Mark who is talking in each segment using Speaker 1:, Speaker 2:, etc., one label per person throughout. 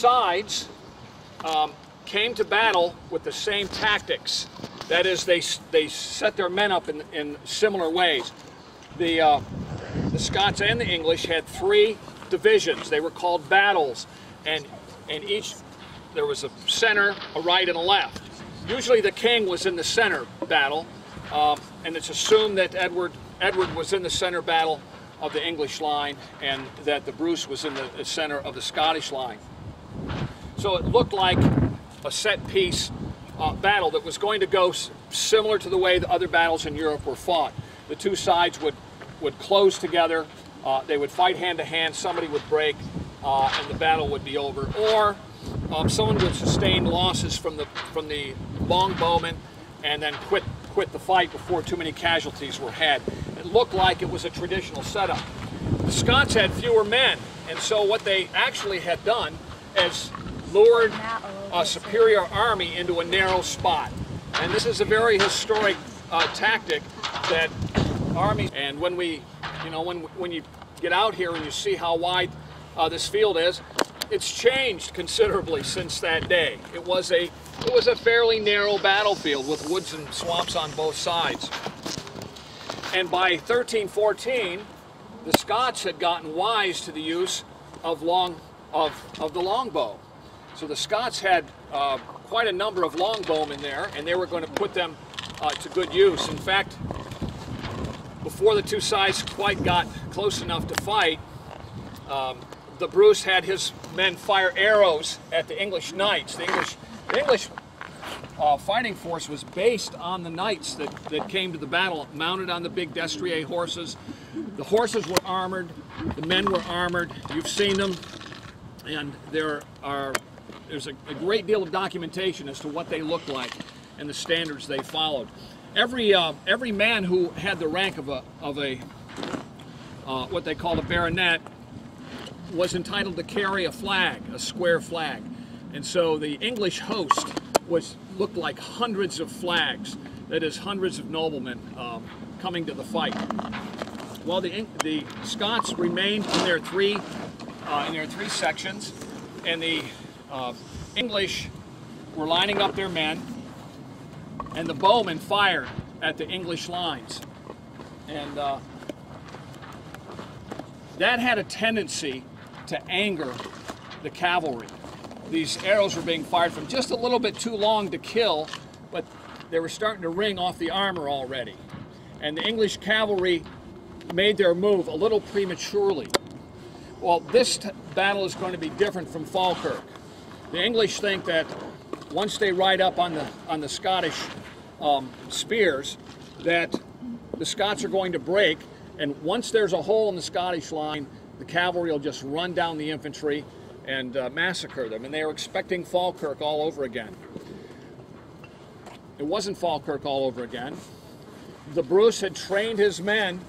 Speaker 1: sides came to battle with the same tactics. That is, they set their men up in similar ways. The Scots and the English had 3 divisions. They were called battles, and each there was a center, a right, and a left. Usually the king was in the center battle, and it's assumed that Edward was in the center battle of the English line, and that the Bruce was in the center of the Scottish line. So it looked like a set-piece battle that was going to go similar to the way the other battles in Europe were fought. The 2 sides would close together, they would fight hand-to-hand, somebody would break, and the battle would be over. Or someone would sustain losses from the longbowmen and then quit the fight before too many casualties were had. It looked like it was a traditional setup. The Scots had fewer men, and so what they actually had done is lured a superior army into a narrow spot. And this is a very historic tactic that armies, and when you get out here and you see how wide this field is, it's changed considerably since that day. It was a fairly narrow battlefield with woods and swamps on both sides. And by 1314, the Scots had gotten wise to the use of the longbow. So the Scots had quite a number of longbowmen there, and they were going to put them to good use. In fact, before the 2 sides quite got close enough to fight, the Bruce had his men fire arrows at the English knights. The English fighting force was based on the knights that came to the battle, mounted on the big destrier horses. The horses were armored, the men were armored. You've seen them, and there's a great deal of documentation as to what they looked like and the standards they followed. Every man who had the rank of what they called a baronet was entitled to carry a flag, a square flag. And so the English host looked like hundreds of flags, that is, hundreds of noblemen coming to the fight. Well, the Scots remained in their three sections, and the English were lining up their men, and the bowmen fired at the English lines. And that had a tendency to anger the cavalry. These arrows were being fired from just a little bit too long to kill, but they were starting to ring off the armor already. And the English cavalry made their move a little prematurely. Well, this battle is going to be different from Falkirk. The English think that once they ride up on the Scottish spears, that the Scots are going to break, and once there's a hole in the Scottish line, the cavalry will just run down the infantry and massacre them. And they were expecting Falkirk all over again. It wasn't Falkirk all over again. The Bruce had trained his men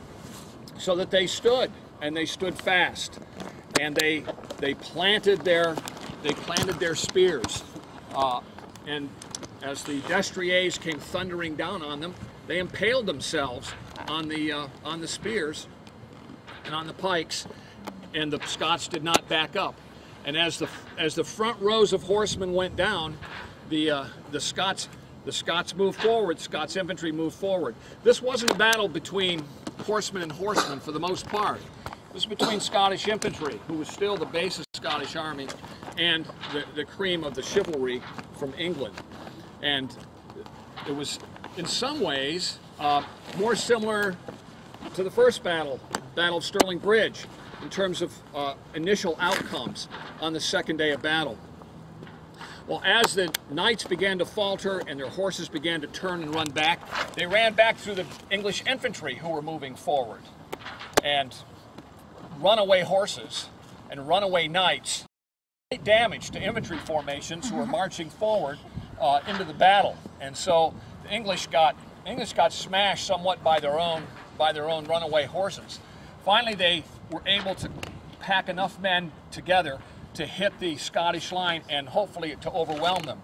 Speaker 1: so that they stood, and they stood fast, and they planted their spears. And as the destriers came thundering down on them, they impaled themselves on the spears and on the pikes, and the Scots did not back up. And as the front rows of horsemen went down, the Scots moved forward. Scots infantry moved forward. This wasn't a battle between horsemen and horsemen for the most part. It was between Scottish infantry, who was still the base of the Scottish army, and the cream of the chivalry from England. And it was, in some ways, more similar to the first battle, Battle of Stirling Bridge, in terms of initial outcomes on the second day of battle. Well, as the knights began to falter and their horses began to turn and run back, they ran back through the English infantry who were moving forward. And runaway horses and runaway knights did damage to infantry formations who were marching forward into the battle. And so the English got smashed somewhat by their own runaway horses. Finally, they were able to pack enough men together to hit the Scottish line and hopefully to overwhelm them.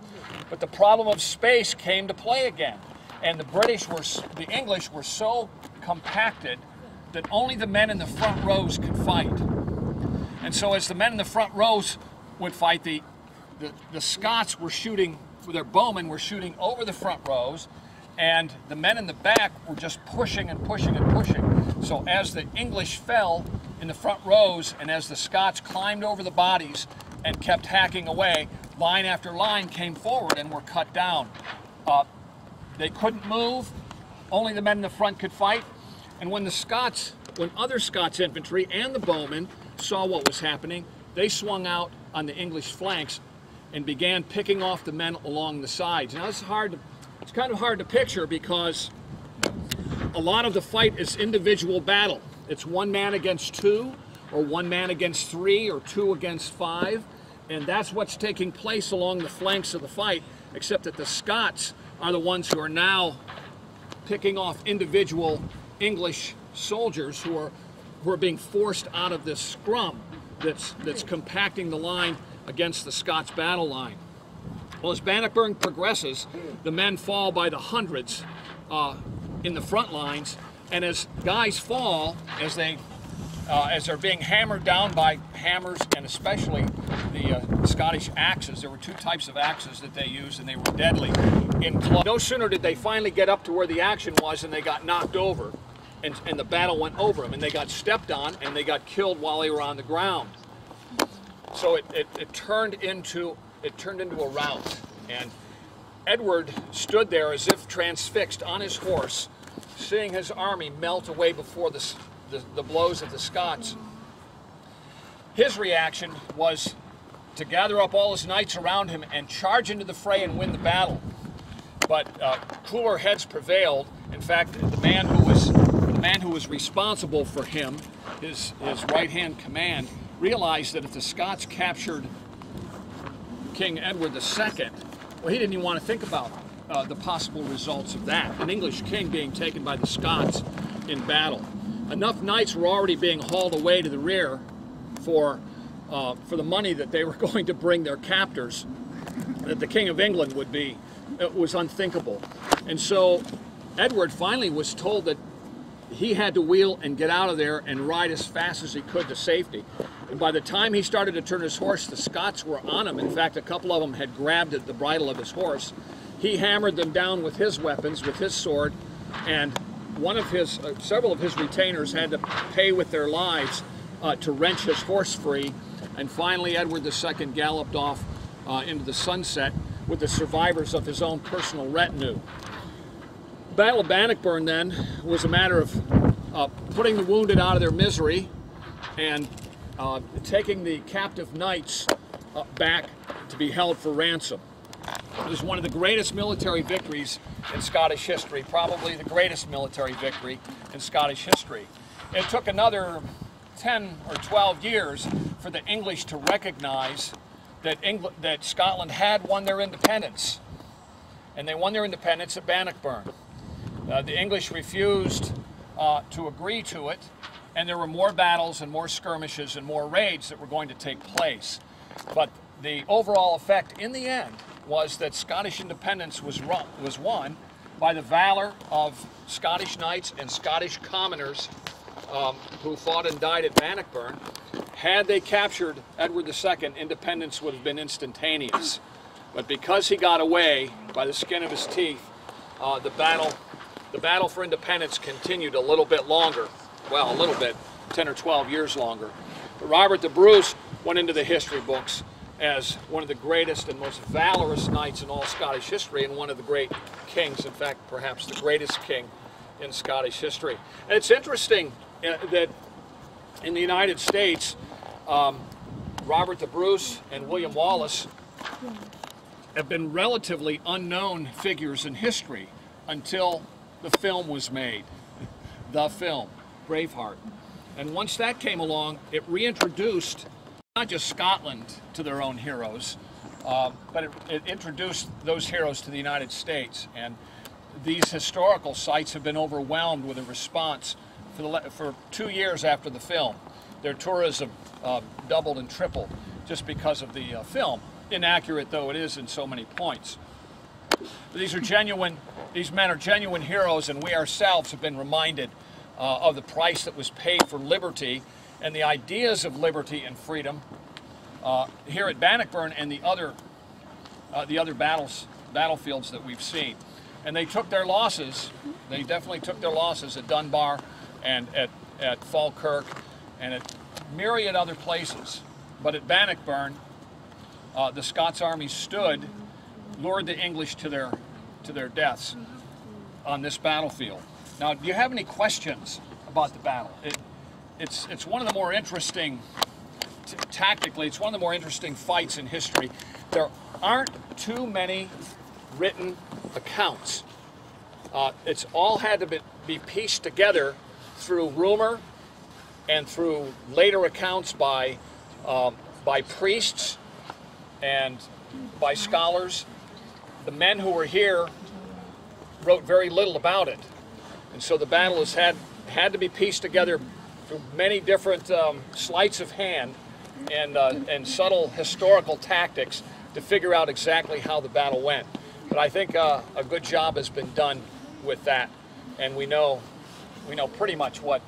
Speaker 1: But the problem of space came to play again, and the English were so compacted that only the men in the front rows could fight. And so as the men in the front rows would fight, the the Scots were shooting, their bowmen were shooting over the front rows, and the men in the back were just pushing and pushing and pushing. So as the English fell in the front rows, and as the Scots climbed over the bodies and kept hacking away, line after line came forward and were cut down. They couldn't move, only the men in the front could fight, and when other Scots infantry and the bowmen saw what was happening, they swung out on the English flanks and began picking off the men along the sides. Now it's kind of hard to picture because a lot of the fight is individual battle. It's one man against two, or one man against three, or two against five, and that's what's taking place along the flanks of the fight, except that the Scots are the ones who are now picking off individual English soldiers who are being forced out of this scrum that's compacting the line against the Scots battle line. Well, as Bannockburn progresses, the men fall by the hundreds in the front lines, and as guys fall, as they're being hammered down by hammers and especially the Scottish axes. There were two types of axes that they used, and they were deadly in close. No sooner did they finally get up to where the action was, and they got knocked over, and the battle went over them, and they got stepped on, and they got killed while they were on the ground. So it turned into a rout, and Edward stood there as if transfixed on his horse, seeing his army melt away before the blows of the Scots. His reaction was to gather up all his knights around him and charge into the fray and win the battle. But cooler heads prevailed. In fact, the man who was responsible for him, his right-hand command, realized that if the Scots captured King Edward II, well, he didn't even want to think about the possible results of that, an English king being taken by the Scots in battle. Enough knights were already being hauled away to the rear for the money that they were going to bring their captors, that the King of England would be. It was unthinkable. And so Edward finally was told that he had to wheel and get out of there and ride as fast as he could to safety. And by the time he started to turn his horse, the Scots were on him. In fact, a couple of them had grabbed at the bridle of his horse. He hammered them down with his weapons, with his sword, and several of his retainers had to pay with their lives to wrench his horse free. And finally, Edward II galloped off into the sunset with the survivors of his own personal retinue. The Battle of Bannockburn, then, was a matter of putting the wounded out of their misery and taking the captive knights back to be held for ransom. It was one of the greatest military victories in Scottish history, probably the greatest military victory in Scottish history. It took another 10 or 12 years for the English to recognize that Scotland had won their independence. And they won their independence at Bannockburn. The English refused to agree to it, and there were more battles and more skirmishes and more raids that were going to take place. But the overall effect in the end was that Scottish independence was won by the valor of Scottish knights and Scottish commoners who fought and died at Bannockburn. Had they captured Edward II, independence would have been instantaneous. But because he got away by the skin of his teeth, the battle for independence continued a little bit longer. Well, a little bit, 10 or 12 years longer. But Robert the Bruce went into the history books as one of the greatest and most valorous knights in all Scottish history, and one of the great kings, in fact, perhaps the greatest king in Scottish history. And it's interesting that in the United States, Robert the Bruce and William Wallace have been relatively unknown figures in history until the film was made, the film, Braveheart. And once that came along, it reintroduced not just Scotland to their own heroes, but it introduced those heroes to the United States. And these historical sites have been overwhelmed with a response for 2 years after the film. Their tourism doubled and tripled just because of the film, inaccurate though it is in so many points. But these men are genuine heroes, and we ourselves have been reminded of the price that was paid for liberty and the ideas of liberty and freedom here at Bannockburn and the other battlefields that we've seen. And they took their losses. They definitely took their losses at Dunbar and at Falkirk and at myriad other places. But at Bannockburn, the Scots army stood, lured the English to their deaths on this battlefield. Now, do you have any questions about the battle? It's one of the more interesting, tactically, it's one of the more interesting fights in history. There aren't too many written accounts. It's all had to be pieced together through rumor and through later accounts by priests and by scholars. The men who were here wrote very little about it, and so the battle has had to be pieced together through many different sleights of hand and subtle historical tactics to figure out exactly how the battle went. But I think a good job has been done with that, and we know pretty much what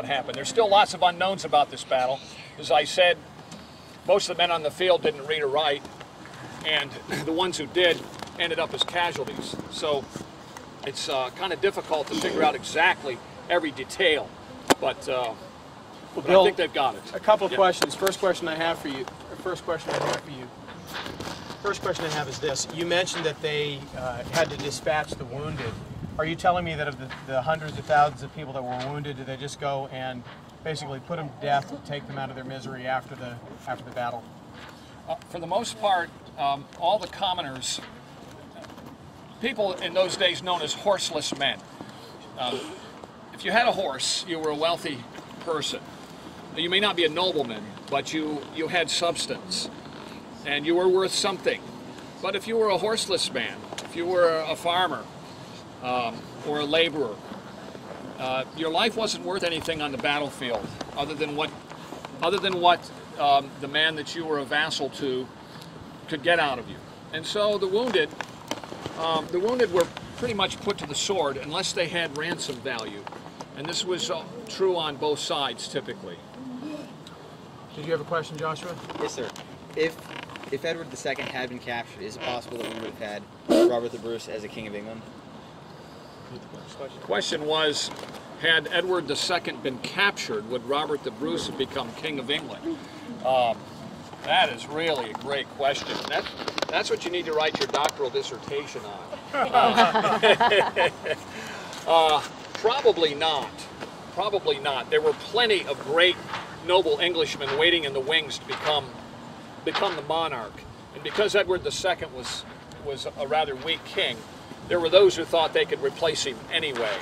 Speaker 1: happened. There's still lots of unknowns about this battle. As I said, most of the men on the field didn't read or write, and the ones who did ended up as casualties. So it's kind of difficult to figure out exactly every detail, but
Speaker 2: Bill,
Speaker 1: I think they've got it.
Speaker 2: A couple of questions. First question I have is this. You mentioned that they had to dispatch the wounded. Are you telling me that of the hundreds of thousands of people that were wounded, did they just go and basically put them to death, take them out of their misery after the battle?
Speaker 1: For the most part, all the commoners, people in those days known as horseless men. If you had a horse, you were a wealthy person. You may not be a nobleman, but you had substance, and you were worth something. But if you were a horseless man, if you were a farmer or a laborer, your life wasn't worth anything on the battlefield, other than what the man that you were a vassal to could get out of you. And so the wounded were pretty much put to the sword unless they had ransom value, and this was true on both sides typically.
Speaker 2: Did you have a question, Joshua?
Speaker 3: Yes, sir. If Edward II had been captured, is it possible that we would have had Robert the Bruce as a king of England?
Speaker 1: The question was, had Edward II been captured, would Robert the Bruce have become king of England? That is really a great question. That's what you need to write your doctoral dissertation on. Probably not. Probably not. There were plenty of great noble Englishmen waiting in the wings to become the monarch. And because Edward II was a rather weak king, there were those who thought they could replace him anyway.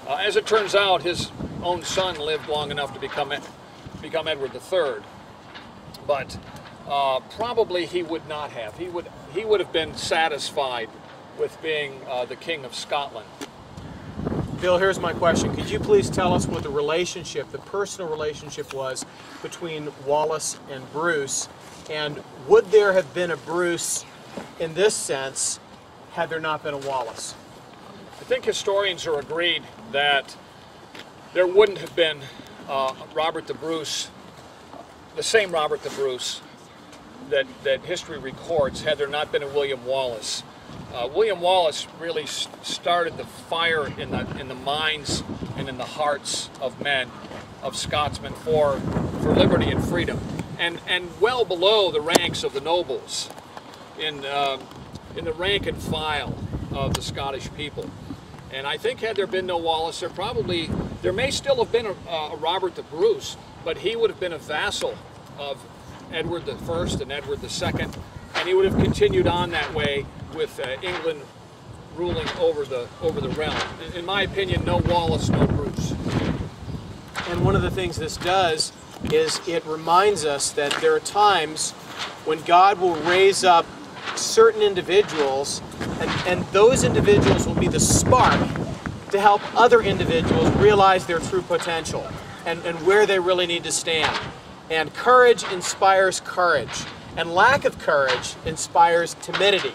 Speaker 1: As it turns out, his own son lived long enough to become Edward III. But probably he would not have. He would have been satisfied with being the King of Scotland.
Speaker 2: Bill, here's my question. Could you please tell us what the personal relationship was between Wallace and Bruce, and would there have been a Bruce in this sense had there not been a Wallace?
Speaker 1: I think historians are agreed that there wouldn't have been Robert the Bruce, the same Robert the Bruce that history records, had there not been a William Wallace. William Wallace really started the fire in the minds and in the hearts of men, of Scotsmen, for liberty and freedom, and well below the ranks of the nobles, in the rank and file of the Scottish people. And I think had there been no Wallace, there may still have been a Robert the Bruce, but he would have been a vassal of Edward I and Edward II, and he would have continued on that way with England ruling over the realm. In my opinion, no Wallace, no Bruce.
Speaker 2: And one of the things this does is it reminds us that there are times when God will raise up certain individuals, and those individuals will be the spark to help other individuals realize their true potential and where they really need to stand. And courage inspires courage, and lack of courage inspires timidity.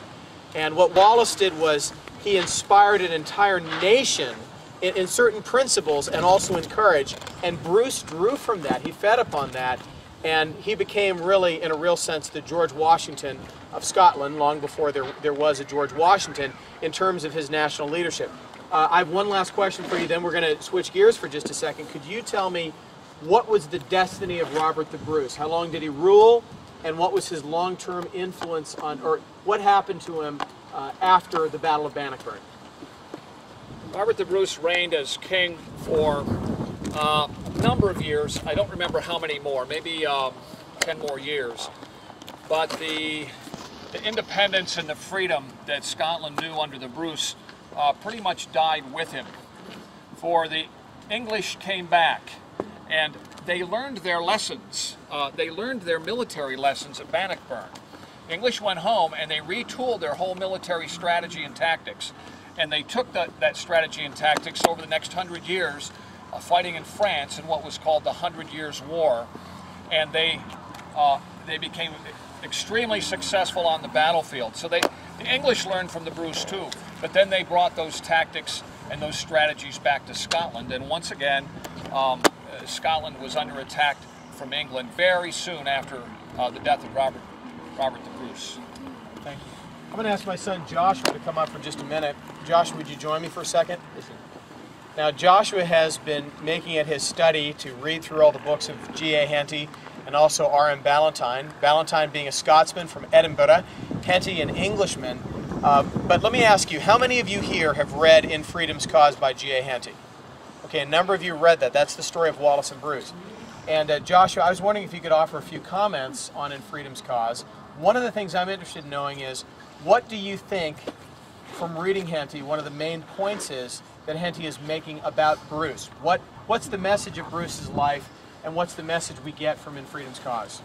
Speaker 2: And what Wallace did was he inspired an entire nation in certain principles and also in courage. And Bruce drew from that. He fed upon that. And he became really, in a real sense, the George Washington of Scotland, long before there was a George Washington, in terms of his national leadership. I have one last question for you, then we're going to switch gears for just a second. Could you tell me what was the destiny of Robert the Bruce? How long did he rule, and what was his long-term influence on, or what happened to him after the Battle of Bannockburn?
Speaker 1: Robert the Bruce reigned as king for a number of years. I don't remember how many more, maybe 10 more years. But the independence and the freedom that Scotland knew under the Bruce pretty much died with him. For the English came back and they learned their lessons. They learned their military lessons at Bannockburn. The English went home and they retooled their whole military strategy and tactics. And they took that strategy and tactics over the next 100 years, fighting in France in what was called the 100 Years' War. And they became extremely successful on the battlefield. So the English learned from the Bruce too, but then they brought those tactics and those strategies back to Scotland. And once again, Scotland was under attack from England very soon after the death of Robert the Bruce.
Speaker 2: Thank you. I'm going to ask my son Joshua to come up for just a minute. Joshua, would you join me for a second? Now, Joshua has been making it his study to read through all the books of G.A. Henty and also R.M. Ballantyne. Ballantyne being a Scotsman from Edinburgh, Henty an Englishman. But let me ask you, how many of you here have read In Freedom's Cause by G.A. Henty? Okay, a number of you read that. That's the story of Wallace and Bruce. And Joshua, I was wondering if you could offer a few comments on In Freedom's Cause. One of the things I'm interested in knowing is, what do you think, from reading Henty, one of the main points is that Henty is making about Bruce? What's the message of Bruce's life, and what's the message we get from In Freedom's Cause?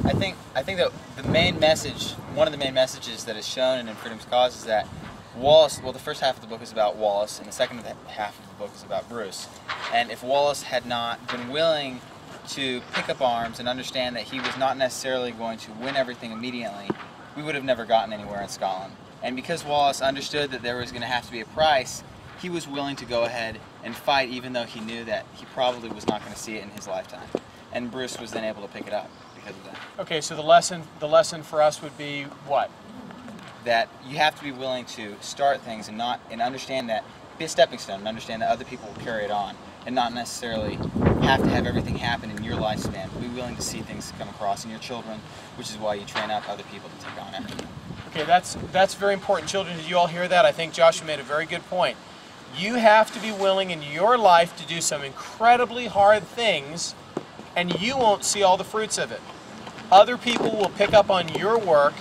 Speaker 3: I think that the main message, one of the main messages that is shown in Freedom's Cause is that Wallace, well, the first half of the book is about Wallace, and the second half of the book is about Bruce. And if Wallace had not been willing to pick up arms and understand that he was not necessarily going to win everything immediately, we would have never gotten anywhere in Scotland. And because Wallace understood that there was going to have to be a price, he was willing to go ahead and fight, even though he knew that he probably was not going to see it in his lifetime. And Bruce was then able to pick it up because of that.
Speaker 2: Okay, so the lesson for us would be what?
Speaker 3: That you have to be willing to start things and understand that, be a stepping stone, and understand that other people will carry it on, and not necessarily have to have everything happen in your lifespan. Be willing to see things come across in your children, which is why you train up other people to take on everything.
Speaker 2: Okay, that's very important. Children, did you all hear that? I think Joshua made a very good point. You have to be willing in your life to do some incredibly hard things, and you won't see all the fruits of it. Other people will pick up on your work.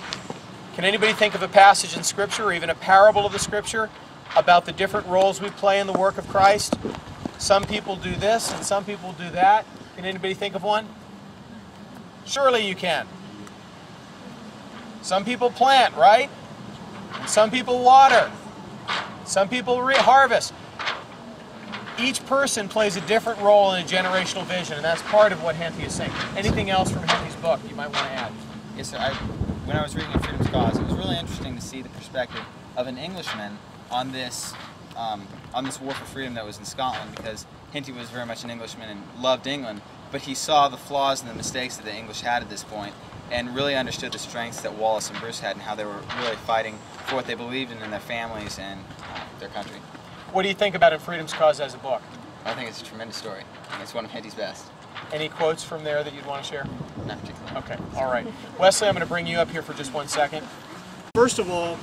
Speaker 2: Can anybody think of a passage in Scripture, or even a parable of the Scripture, about the different roles we play in the work of Christ? Some people do this, and some people do that. Can anybody think of one? Surely you can. Some people plant, right? And some people water. Some people harvest. Each person plays a different role in a generational vision, and that's part of what Henty is saying. Anything else from Henty's book you might want to add?
Speaker 3: Yes, sir. When I was reading In Freedom's Cause, it was really interesting to see the perspective of an Englishman on this war for freedom that was in Scotland, because Henty was very much an Englishman and loved England, but he saw the flaws and the mistakes that the English had at this point, and really understood the strengths that Wallace and Bruce had and how they were really fighting for what they believed in their families and their country.
Speaker 2: What do you think about In Freedom's Cause as a book?
Speaker 3: I think it's a tremendous story. It's one of Henty's best.
Speaker 2: Any quotes from there that you'd want to share?
Speaker 3: Not particularly.
Speaker 2: Okay, all right. Wesley, I'm going to bring you up here for just 1 second.
Speaker 4: First of all,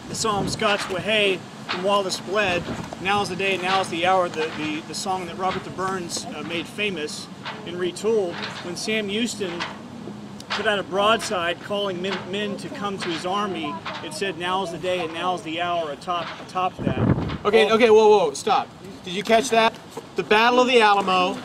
Speaker 4: the song Scots Whahay from Wallace Bled, Now's the Day, Now's the Hour, the song that Robert the Burns made famous and retooled. When Sam Houston put out a broadside calling men to come to his army, it said, now's the day and now's the hour atop that.
Speaker 2: Okay, whoa, stop. Did you catch that? The Battle of the Alamo,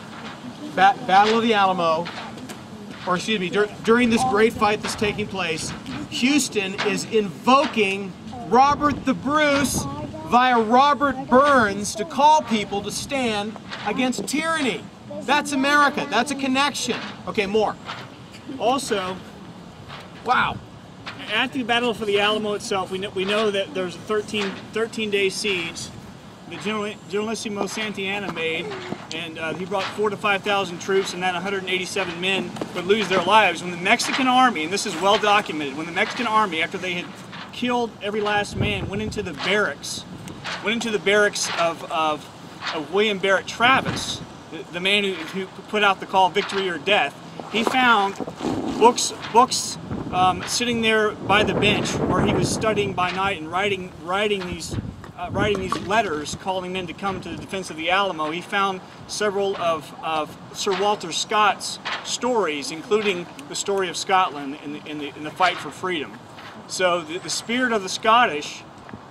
Speaker 2: or excuse me, during this great fight that's taking place, Houston is invoking Robert the Bruce via Robert Burns to call people to stand against tyranny. That's America. That's a connection. Okay, more.
Speaker 4: Also,
Speaker 2: wow.
Speaker 4: at the Battle for the Alamo itself, we know that there's a 13-day siege that Generalissimo Santillana made, and he brought 4,000 to 5,000 troops, and then 187 men would lose their lives. When the Mexican army, and this is well documented, when the Mexican army, after they had killed every last man, went into the barracks of William Barrett Travis, the man who put out the call "Victory or Death," he found books sitting there by the bench where he was studying by night and writing these letters calling men to come to the defense of the Alamo. He found several of Sir Walter Scott's stories, including the story of Scotland in the fight for freedom. So the spirit of the Scottish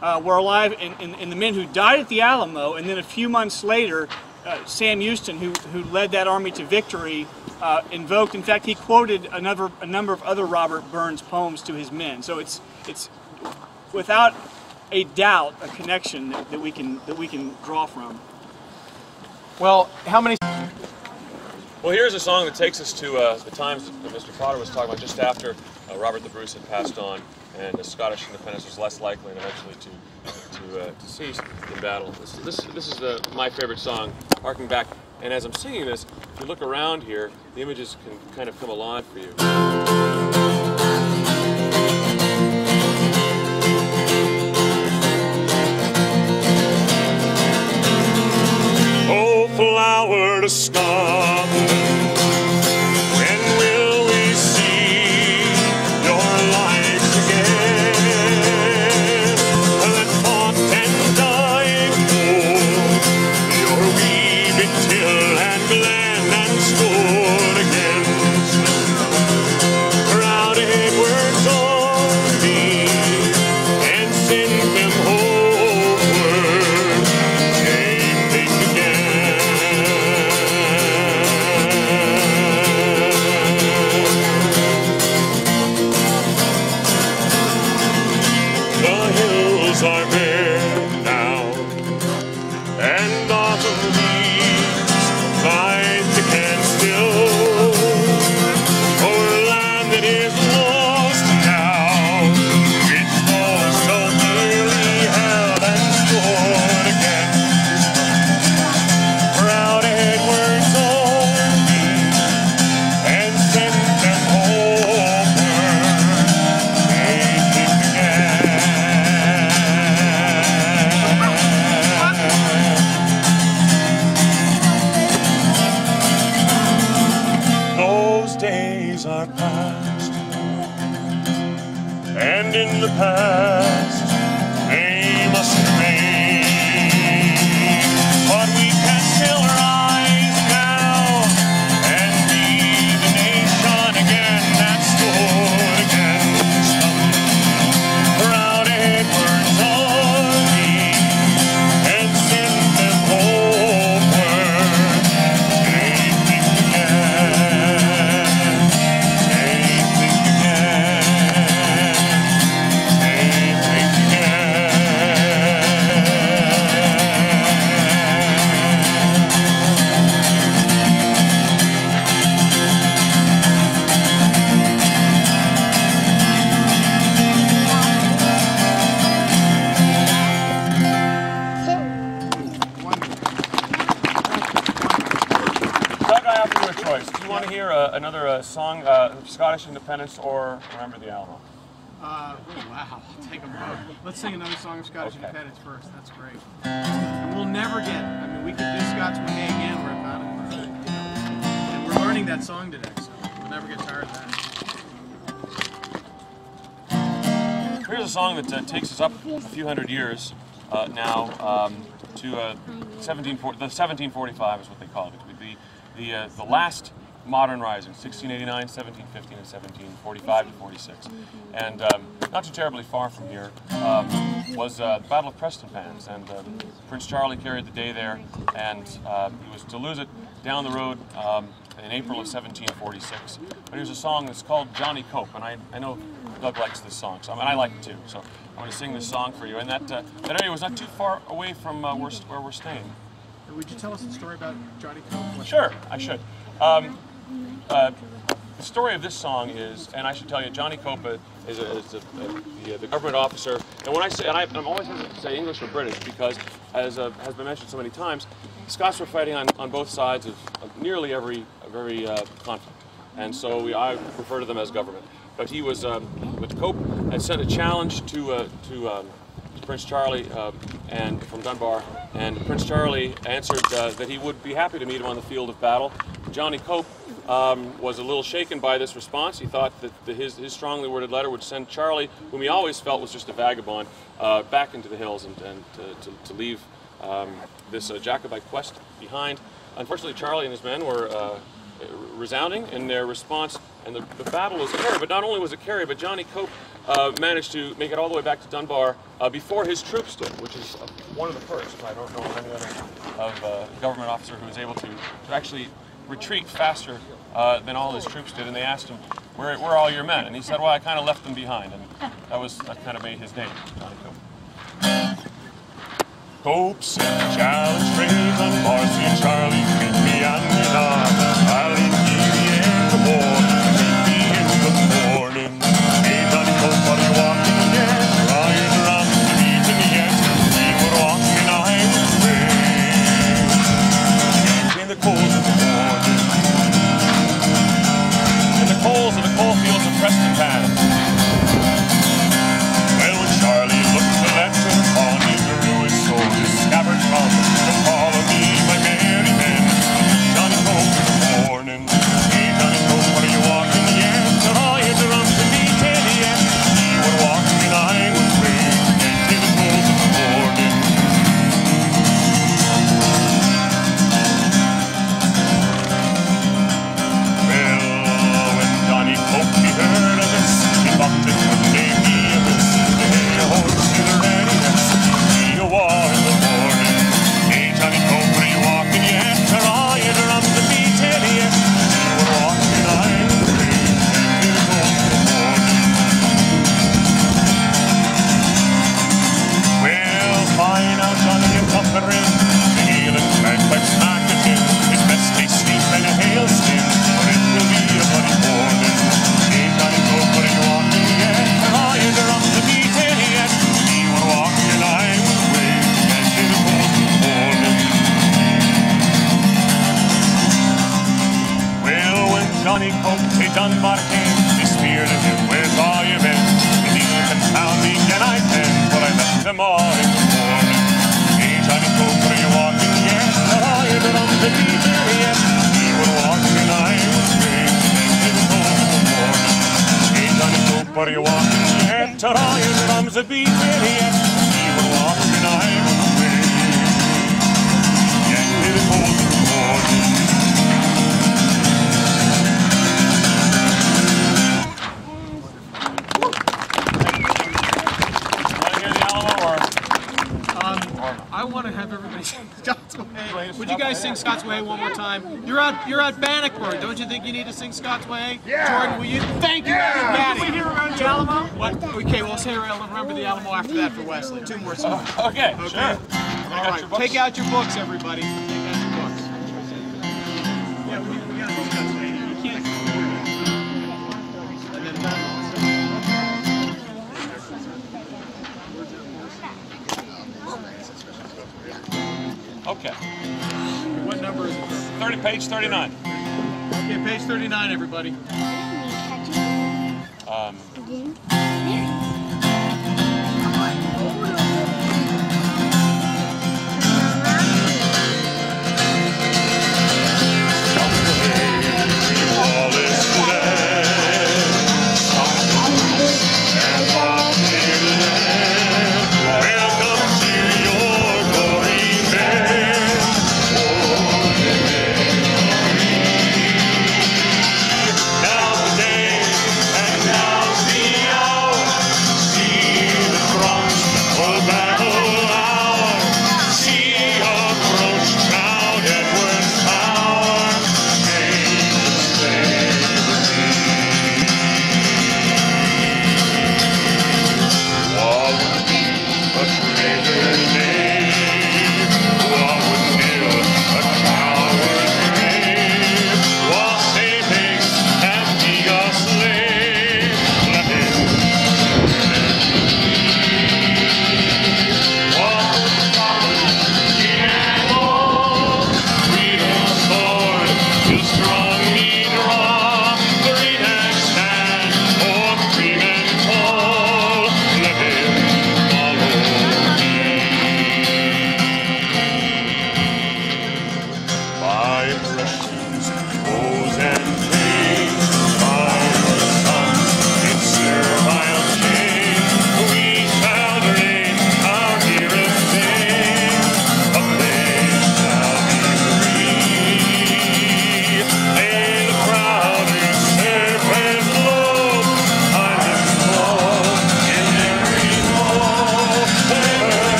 Speaker 4: were alive in the men who died at the Alamo, and then a few months later, Sam Houston, who led that army to victory, invoked. In fact, he quoted a number of other Robert Burns poems to his men. So it's without a doubt a connection that we can draw from.
Speaker 2: Well, how many?
Speaker 5: Well, here's a song that takes us to the times that Mr. Potter was talking about, just after Robert the Bruce had passed on, and the Scottish independence was less likely and eventually to cease in battle. This is my favorite song, harking back. And as I'm singing this, if you look around here, the images can kind of come alive for you. Oh, flower to Scotland, when will we see your lights again? That fought and died for your wee bit till and glen and stood against proud Edward's army and sent them homeward, changing again. The hills are bare now, and autumn leaves find the can still o'er land that is lost now, which falls so nearly held and stored against proud Edward's army and sent them homeward, changing again. Those days are past, and in the past they must remain. But we can still rise now and be the nation again that stood against them proud Edward's army and sent them homeward, changing again, changing again, changing again. Doug, I offer you a choice. Do you want to hear another song, Scottish Independence or Remember the Alamo?
Speaker 4: Wow, I'll take them both. Let's sing another song of Scottish
Speaker 5: Okay.
Speaker 4: Independence first. That's great. And we'll never get. I mean, we could do Scots Way again. We're about it. And we're learning that song today, so we'll never get tired of that.
Speaker 5: Here's a song that takes us up a few hundred years now to 1745 is what they call it. The last modern rising, 1689, 1715, and 1745 to 46. And not too terribly far from here was the Battle of Prestonpans, and Prince Charlie carried the day there, and he was to lose it down the road in April of 1746. But here's a song that's called Johnny Cope, and I know Doug likes this song, so I like it too. So I'm going to sing this song for you. And that area was not too far away from where we're staying.
Speaker 4: Would you tell us the story about Johnny Cope?
Speaker 5: Sure, I should. The story of this song is, and I should tell you, Johnny Copa is the government officer. And when I say, and I'm always hesitant to say English or British because, as has been mentioned so many times, Scots were fighting on both sides of nearly every conflict. And so I refer to them as government. But he was, but Cope had sent a challenge to Prince Charlie and from Dunbar, and Prince Charlie answered that he would be happy to meet him on the field of battle. Johnny Cope was a little shaken by this response. He thought that his strongly worded letter would send Charlie, whom he always felt was just a vagabond, back into the hills and to leave this Jacobite quest behind. Unfortunately, Charlie and his men were resounding in their response, and the battle was carried. But not only was it carried, but Johnny Cope managed to make it all the way back to Dunbar before his troops did, which is one of the first. I don't know of any other government officer who was able to actually retreat faster than all his troops did. And they asked him, where are all your men? And he said, well, I kind of left them behind. And that kind of made his name, Johnny Cope. Cope sent a challenge straight on Marcy and Charlie, meet me on the knob. I'll eat you in the morning, meet me in the morning. Hey, Johnny Cope, are you walking again? Are you around to meet me yet? We were walking, I was away. In the coals of the morning, in the coals of the coal fields of Preston Town. Well, when Charlie looked the letter on his ruined soul, his scabbard promised to follow me, my merry men. Johnny Cope in the morning. Hey, Johnny Cope, are you walking yet? Till all your drums and me tell yet. We were walking and I was waiting in the coals of the morning. Well, when Johnny Cope he heard of this, he bucked it one day, me and this. Hey, a horse in the readiness, see a war in the morning. Hey, Johnny Cope, are you walking yet? Till all your drums and me tell yet. We were walking, I was waiting in the coals of the morning. Well, fine now, Johnny, you're puckering. The heel and bagpipes smack at him. It's best stay sleep in a hailskin, or it will be a bloody morning. Hey, Johnny Cope, are you walking yet? Till all your drums and me tell yet. We were walking and I was waiting in the coals of the morning. Well, when Johnny Cope to Dunbar came, they speared at him, where's all your men? The Neil confound me, and I pen, but I left them all in the morning. Hey, Johnny Cope, are you walking yet? Till all your drums and me tell yet. We were walking and I was waiting in the coals of the morning. Hey, Johnny Cope, are you walking yet? Till all your drums and me tell yet. We were walking and I was waiting in the coals of the morning.
Speaker 2: I want to have everybody sing Scots Way. Would you guys sing Scots Way one more time? You're at Bannockburn. Don't you think you need to sing Scots Way? Yeah. Jordan, will you? Thank you, everybody.
Speaker 4: Can we hear around the Alamo?
Speaker 2: What? Okay, we'll say Remember the Alamo after that for Wesley. 2 more songs.
Speaker 5: Okay, sure.
Speaker 2: All right, take out your books, everybody. Take out your books.
Speaker 4: Yeah, we got Scots Way. You can't.
Speaker 2: And then
Speaker 5: Okay.
Speaker 2: what number is it?
Speaker 5: Page 39.
Speaker 2: Okay, page 39, everybody.
Speaker 5: Now the day and now the hour.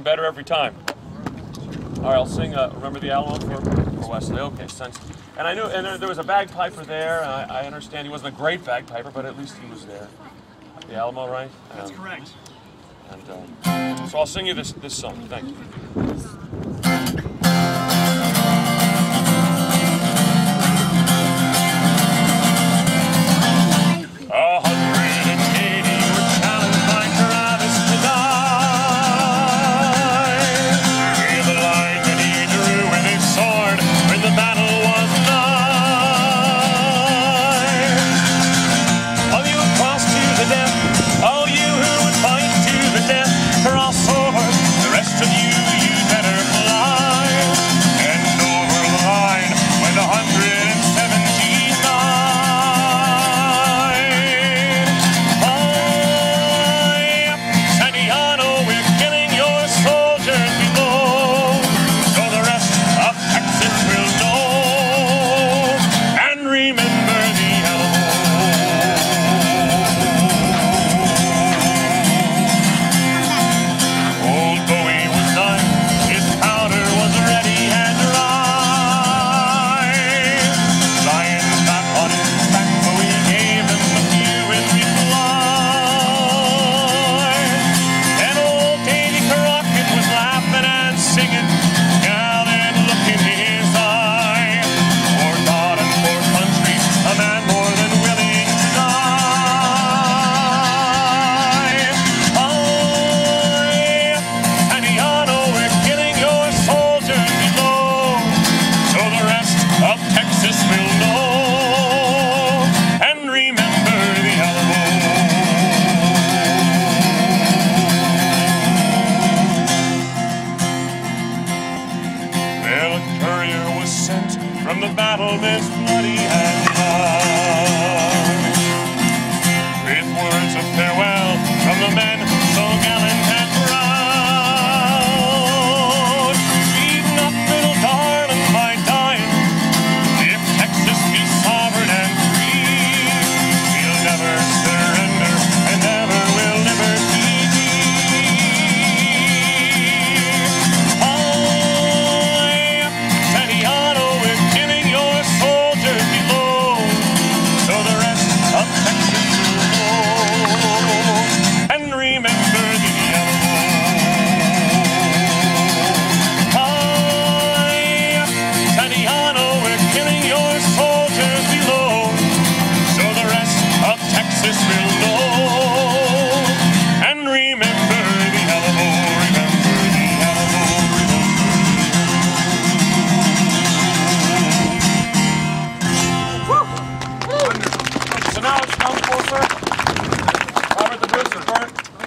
Speaker 5: better every time. All right, I'll sing Remember the Alamo for Wesley. Okay, sense. And I knew, and there was a bagpiper there. I understand he wasn't a great bagpiper, but at least he was there. The Alamo, right?
Speaker 4: That's correct.
Speaker 5: And so I'll sing you this song. Thank you. From the battle this bloody and long, with words of farewell from the men so gallant and proud. We've not little darling my dying, if Texas be sovereign and free, we'll never surrender and never will liberty be.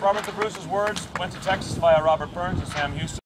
Speaker 5: Robert the Bruce's words went to Texas via Robert Burns and Sam Houston.